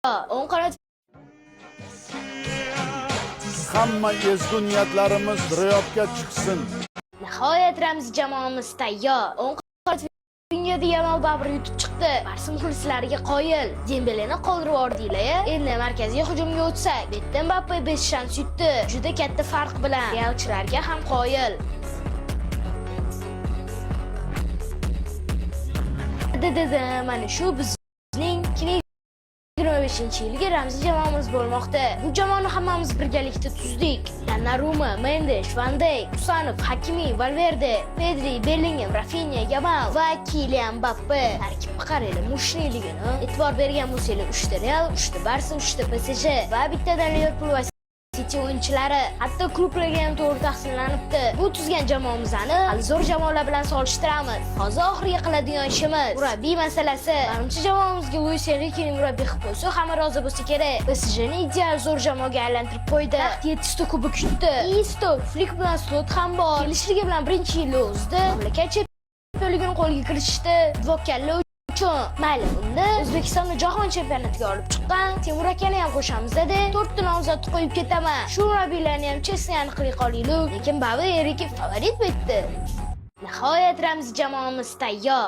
o'ng qanot Hamma ezgu niyatlarimiz ro'yobga chiqsin. nihoyat ramziy jamoamiz tayyor. O'ng qanot Fingyada Yamal Babur yutib chiqdi. Barsa muxlislariga qoyil. Dembeleni qoldirib yubordinglar. Endi markaziy hujumga o'tsak, bitta Mbappe 5 shans yutdi. Juda katta farq bilan realchilarga ham qoyil. Mana shu bizning 2025-yilgi ramziy jamoamiz bo'lmoqda. Bu jamoani hammamiz birgalikda tuzdik. Donnarumma, Mendes, Van Dijk, Usanov, Hakimi, Valverde, Pedri, Bellingham, Rafinha, Yamal va Kylian Mbappe. Tarkibga qaranglar, mushniligini e'tibor bergan bo'lsangiz, 3 ta Real, 3 ta Barsa, 3 ta PSG va bittadan Liverpool va City o'yinchilari, hatto klublarga ham to'g'ri taqsimlanibdi. Bu tuzgan jamoamizni hali zo'r jamoalar bilan solishtiramiz. Hozir oxirgi qiladigan ishimiz murabbiy masalasi. Menimcha jamoamizga Luis Enrique'ni murabbiy qilib qo'ysa, hamma rozi bo'lsa kerak. PSJni ideal zo'r jamoaga aylantirib qo'ydi. 7 ta kubok yutdi. Isto, Flick bilan slot ham bor. Kelishligi bilan birinchi yilni o'zida mamlakat chempionligini qo'lga kiritishdi. Dvokkalla mayli, unda O'zbekistonni jahon chempionatiga olib chiqqan Temur akani ham qo'shamiz-da. 4 ta nomzodni qo'yib ketaman. Shu murabbiylarni ham chesni aniqlik qolaylik. Lekin Baba Eriki favorit bitdi. Nihoyat ramziy jamoamiz tayyor.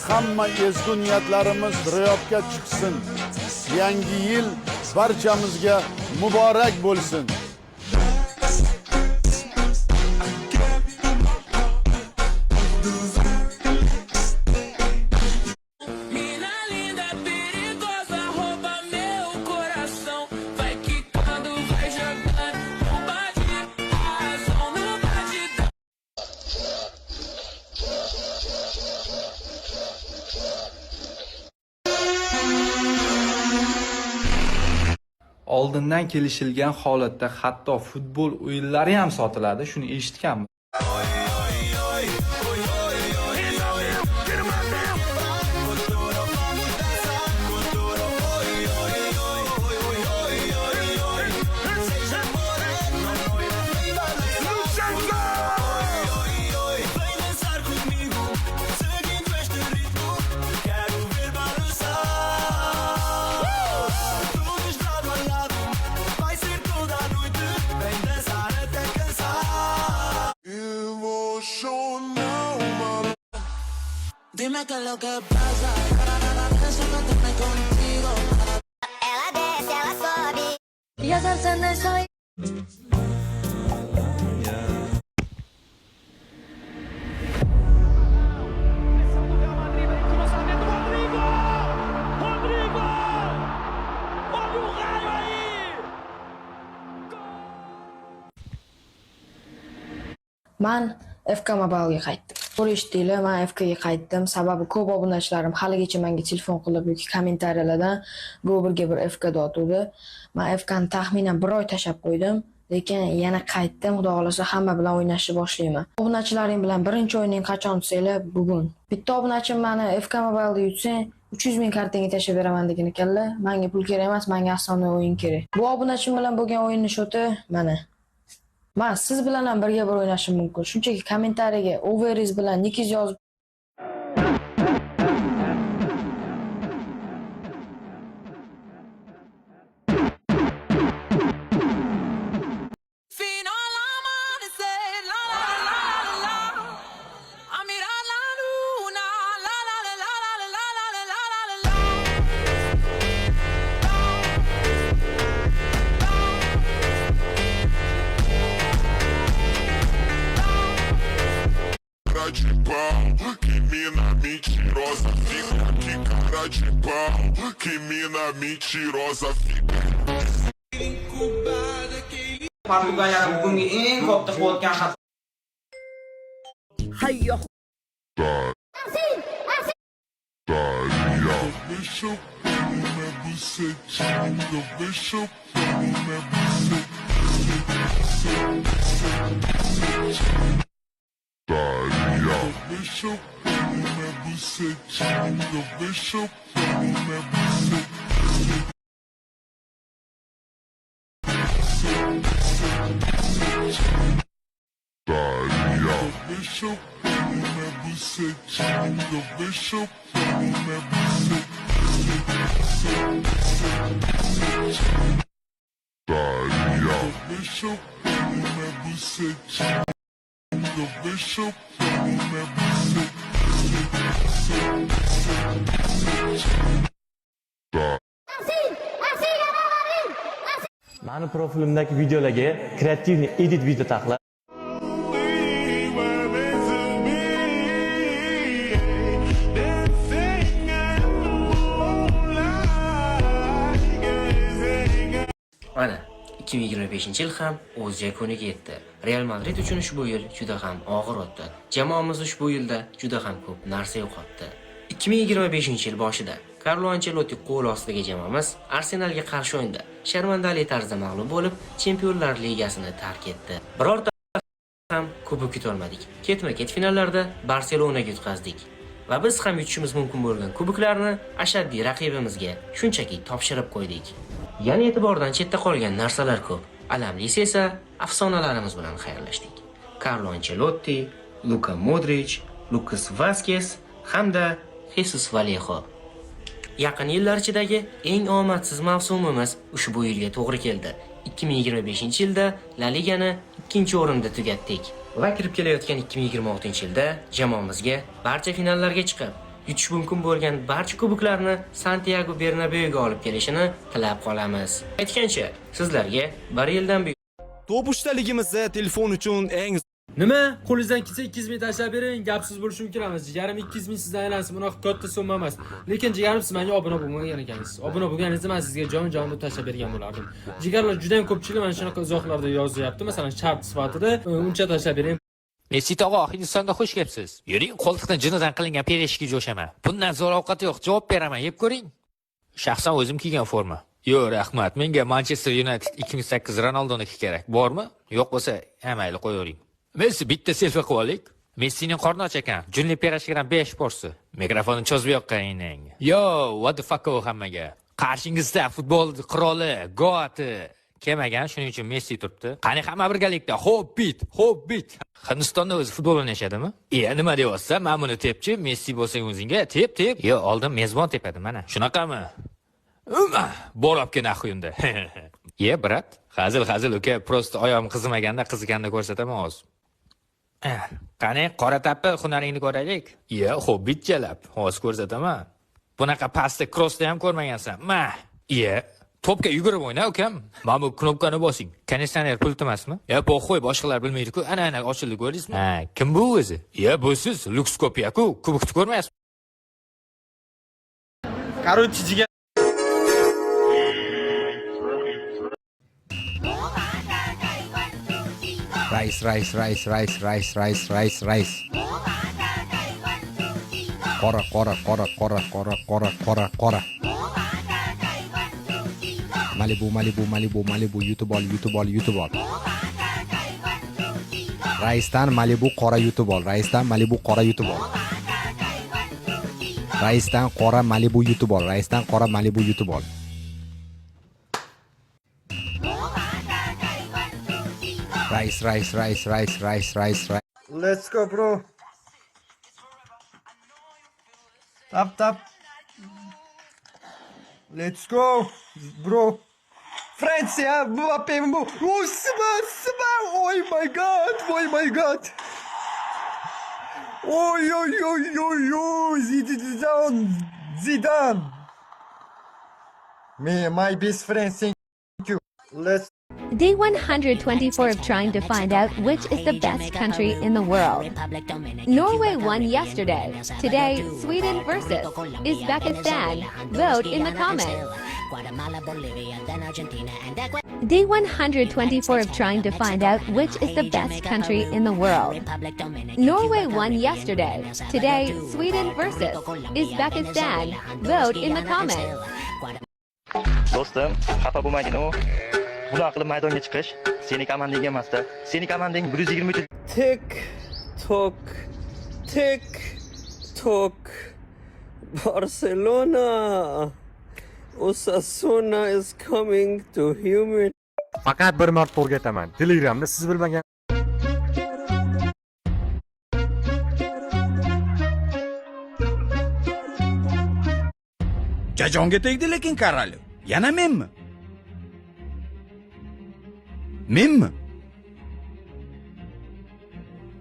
Hamma ezgu niyatlarimiz ro'yobga chiqsin. Yangi yil barchamizga muborak bo'lsin. Oldindan kelishilgan holatda hatto futbol o'yinlari ham sotiladi, shuni eshitganman. Dime qué es lo que pasa, eso que tengo contigo. Ela desce, ela sobe. Y ya sabes soy. Man FK Mobile'ga qaytdim. Ko'rishdinglar, men FK ga qaytdim. Sababi ko'p obunachilarim haligacha menga telefon qilib yoki kommentariyalardan Go'birga bir FK dotuvdi. Men FK ni taxminan 1 oy tashab qo'ydim, lekin yana qaytdim. Xudo xolasa hamma bilan o'ynashni boshlayman. Obunachilaring bilan birinchi o'yining qachon desanglar, bugun. Bitta obunachim meni FK Mobile'da yutsang 300 ming kartanga tashab beraman degan ekanlar. Menga pul kerak emas, menga asosiy o'yin kerak. Bu obunachim bilan bo'lgan o'yinni shoti mana. Men siz bilan ham birga bir o'ynashim mumkin. Shunchaki kommentariyaga overiz bilan nikingiz yozib de pau, que mina mentirosa fica, que cara de pau, que mina mentirosa fica. Portugaliya bugungi eng ko'p taqayotgan xato. Hayyo. Deixa eu pôr minha bucetinha, deixa eu pôr minha bucetinha. Deixa eu pôr minha bucetinha, deixa eu pôr minha bucetinha. Deixa eu pôr minha bucetinha, deixa eu pôr minha bucetinha. Mani profilimdagi videolarga kreativniy edit video taqla. Mana 2025-yil ham o'z yakuniga yetdi. Real Madrid uchun ushbu yil juda ham og'ir o'tdi. Jamoamiz ushbu yilda juda ham ko'p narsa yo'qotdi. 2025-yil boshida Carlo Ancelotti qo'l ostidagi jamoamiz Arsenalga qarshi o'yinda sharmandali tarzda mag'lub bo'lib, Chempionlar Ligasini tark etdi. Birorta ham kubok yutolmadik. Ketma-ket finallarda Barselonaga yutqazdik. Va biz ham yutishimiz mumkin bo'lgan kuboklarni ashaddiy raqibimizga shunchaki topshirib qo'ydik. Yana e'tibordan chetda qolgan narsalar ko'p. Alamlisi esa afsonalarimiz bilan xayrlashdik. Carlo Ancelotti, Luka Modric, Lucas Vazquez hamda Jesus Vallejo. Yaqin yillar ichidagi eng omadsiz mavsumimiz ushbu yilga to'g'ri keldi. 2025-yilda La Ligani 2-o'rinda tugatdik. Va kirib kelayotgan 2026-yilda jamoamizga barcha finallarga chiqib, yutish mumkin bo'lgan barcha kuboklarni Santiago Bernabeuga olib kelishini tilab qolamiz. Aytgancha, sizlarga 1 yildan buyon To'p ustaligimizda telefon uchun eng Nima? Qo'lingizdan kelsa 200 ming tashlab bering, gapsiz bo'lishi mumkin emas. Jigarim 200 ming sizdan aylansin, bunaqa katta summa emas. Lekin jigarim siz menga obuna bo'lmagan ekansiz. Obuna bo'lganingizda men sizga jon-jon deb tashlab bergan bo'lardim. Jigarlar juda ham ko'pchilik mana shunaqa izohlarda yozyapti. Masalan, shart sifatida uncha tashlab bering. Messi tog'a, Hindistonda xush kelibsiz. Yuring, qo'ltiqdan jinodan qilingan pereshkiga jo'shaman. Bundan zo'r ovqat yo'q, javob beraman, yeb ko'ring. Shaxsan o'zim kiygan forma. Yo'q, rahmat. Menga Manchester United 2008 Ronaldoniki kerak. Bormi? Yo'q bo'lsa, mayli qo'yavering. Messi bitta selfie qilib olaylik. Messining qorni och ekan. Junli perashkidan 5 porsi. Mikrofonni cho'zib yoqqaning. Yo, what the fuck hammaga. Qarshingizda futbol qiroli, goati kelmagan, shuning uchun Messi turibdi. Qani hamma birgalikda Hobbit. Hindistonda o'zi futbol o'ynashadimi? Nima deyapsiz? Men buni tepchi, Messi bo'lsang o'zingga tep. Yo, oldin mezbon tepadi mana. Shunaqami? Borobga nahuyimda. Brat, hazil uka, prosta oyog'im qizimaganda qiziganda ko'rsataman hozir. Qani qora tappi hunaringni ko'raylik. Hobbit jalab, hozir ko'rsataman. Bunaqa pastda crossda ham ko'rmagansan. Topga yugurib o'yna ukam. Mana bu knopkani bosing. Konditsioner pult emasmi? Qo'y, boshqalar bilmaydi-ku. Ana ochildi ko'rdingizmi? Kim bu o'zi? Bu siz Lux Kopiya-ku, kubokni ko'rmayapsiz. Короче, jigar Rice. Qora. Malibu, YouTube ol. Raisdan Malibu qora YouTube ol. Raisdan qora Malibu YouTube ol. Rice. Let's go, bro. Tap. Let's go, bro. Francia, Mbappé. Oh my god. Zidane. My best friend, thank you. Let's Day 124 of trying to find out which is the best country in the world. Norway won yesterday. Today, Sweden versus Uzbekistan. Vote in the comments. Day 124 of trying to find out which is the best country in the world. Norway won yesterday. Today, Sweden versus Uzbekistan. Vote in the comments. Do'stim, xafa bo'lmagin u. Bunaqa qilib maydonga chiqish seni komandang emasda. Seni komandang 123. Tik tok. Barcelona. Osasuna is coming to human. Faqat bir marta o'rgataman. Telegramda siz bilmagan Jajonga tegdi lekin Korolov. Yana menmi? Menmi?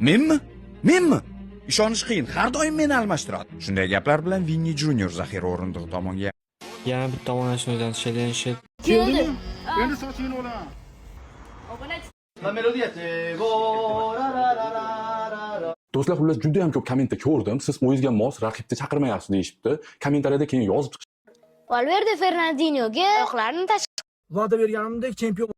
Menmi? Menmi? Ishonish qiyin, har doim meni almashtiradi. Shunday gaplar bilan Vinni Junior zaxira o'rindig'i tomonga yana bitta omonatni o'zlantishadigan shit. Keldimi? Endi sochingni olaman. Do'stlar, xullas juda ham ko'p kommentda ko'rdim. Siz o'zingizga mos raqibni chaqirmayapsiz deyishibdi. Kommentariyada keyin yozib Valverde Fernandinhoga oyoqlarini tashqi. Va'da berganimdek chempion.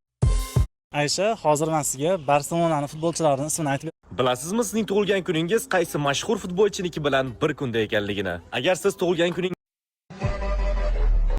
Aysha, hozir men sizga Barselonaning futbolchilarining ismini aytib Bilasizmi sizning tug'ilgan kuningiz qaysi mashhur futbolchiniki bilan bir kunda ekanligini? Agar siz tug'ilgan kuningiz